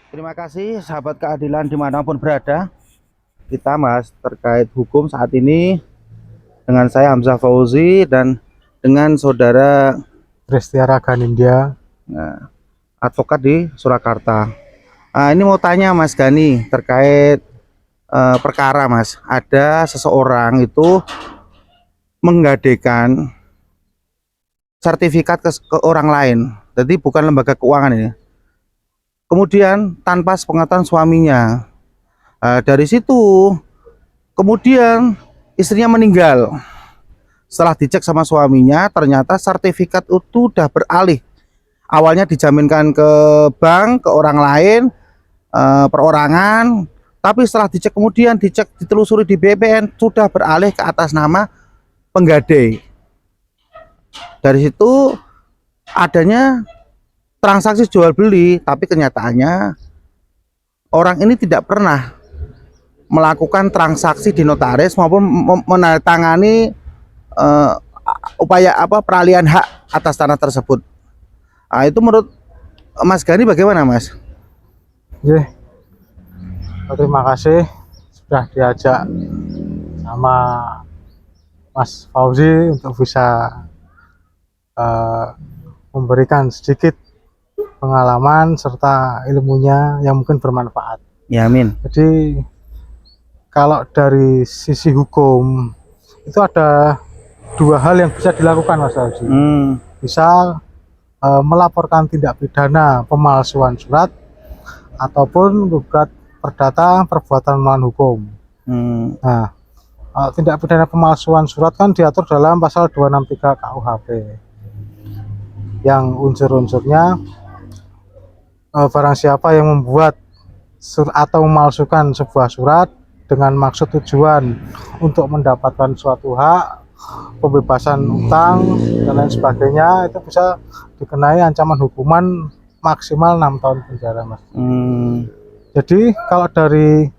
Terima kasih sahabat keadilan dimanapun berada. Kita mas terkait hukum saat ini dengan saya Hamzah Fauzi dan dengan saudara Prestiaraga Nindya. Advokat di Surakarta. Ini mau tanya Mas Gani terkait perkara Mas. Ada seseorang itu menggadekan sertifikat ke orang lain. Jadi bukan lembaga keuangan ini. Kemudian tanpa sepengetahuan suaminya. Dari situ kemudian istrinya meninggal. Setelah dicek sama suaminya, ternyata sertifikat itu sudah beralih. Awalnya dijaminkan ke bank, ke orang lain, perorangan, tapi setelah dicek kemudian ditelusuri di BPN sudah beralih ke atas nama penggadai. Dari situ adanya transaksi jual beli, tapi kenyataannya orang ini tidak pernah melakukan transaksi di notaris maupun menandatangani upaya peralihan hak atas tanah tersebut. Itu menurut Mas Gani bagaimana Mas? Terima kasih sudah diajak sama Mas Fauzi untuk bisa memberikan sedikit pengalaman serta ilmunya yang mungkin bermanfaat. Ya, amin. Jadi kalau dari sisi hukum itu ada dua hal yang bisa dilakukan Mas Fauzi. Bisa melaporkan tindak pidana pemalsuan surat ataupun gugat perdata perbuatan melawan hukum. Nah, tindak pidana pemalsuan surat kan diatur dalam pasal 263 KUHP yang unsur-unsurnya barang siapa yang membuat atau memalsukan sebuah surat dengan maksud tujuan untuk mendapatkan suatu hak, pembebasan utang dan lain sebagainya, itu bisa dikenai ancaman hukuman maksimal 6 tahun penjara Mas. Jadi kalau dari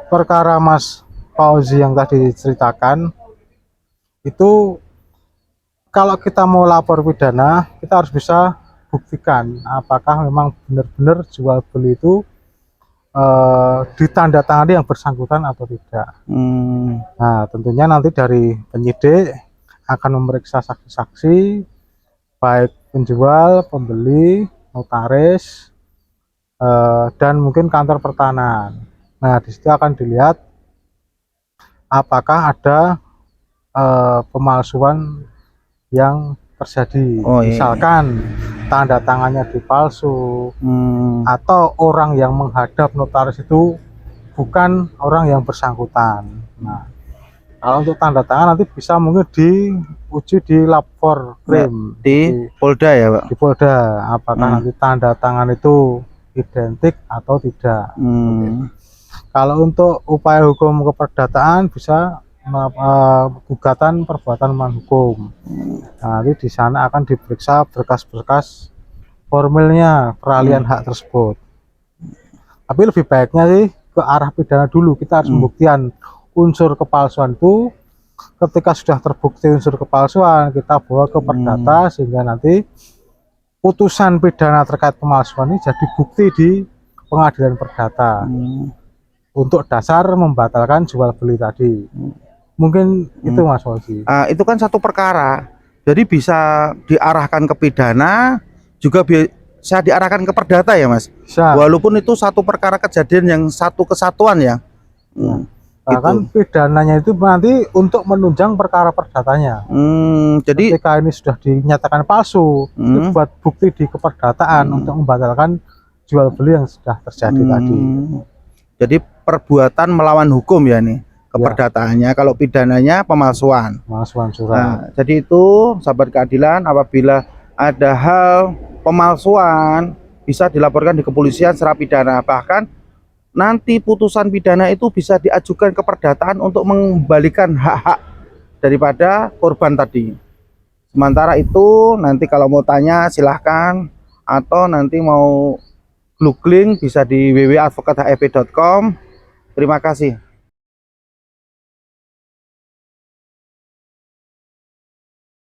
perkara Mas Fauzi yang tadi ceritakan itu, kalau kita mau lapor pidana kita harus bisa buktikan apakah memang benar-benar jual beli itu ditandatangani yang bersangkutan atau tidak. Nah, tentunya nanti dari penyidik akan memeriksa saksi-saksi, baik penjual, pembeli, notaris, dan mungkin kantor pertanahan. Nah, di situ akan dilihat apakah ada pemalsuan yang terjadi. Misalkan tanda tangannya dipalsu, atau orang yang menghadap notaris itu bukan orang yang bersangkutan. Nah, kalau untuk tanda tangan nanti bisa mungkin diuji di lapor krim di Polda ya Pak? Di Polda, apakah nanti tanda tangan itu identik atau tidak. Kalau untuk upaya hukum keperdataan bisa gugatan perbuatan melawan hukum. Nanti di sana akan diperiksa berkas-berkas formilnya peralihan hak tersebut. Tapi lebih baiknya sih ke arah pidana dulu. Kita harus membuktikan unsur kepalsuan itu. Ketika sudah terbukti unsur kepalsuan, kita bawa ke perdata sehingga nanti putusan pidana terkait pemalsuan ini jadi bukti di pengadilan perdata untuk dasar membatalkan jual beli tadi. Mungkin itu Mas Fauzi. Itu kan satu perkara, jadi bisa diarahkan ke pidana, juga bisa diarahkan ke perdata ya Mas? Bisa. Walaupun itu satu perkara kejadian yang satu kesatuan ya. Bahkan pidananya itu nanti untuk menunjang perkara perdatanya. Jadi ketika ini sudah dinyatakan palsu, itu buat bukti di keperdataan untuk membatalkan jual beli yang sudah terjadi tadi. Jadi perbuatan melawan hukum ya nih keperdataannya. Kalau pidananya pemalsuan surat. Nah, jadi itu sahabat keadilan, apabila ada hal pemalsuan bisa dilaporkan di kepolisian secara pidana. Bahkan nanti putusan pidana itu bisa diajukan ke perdataan untuk mengembalikan hak-hak daripada korban tadi. Sementara itu nanti kalau mau tanya silahkan, atau nanti mau googling bisa di www.advocathep.com. Terima kasih.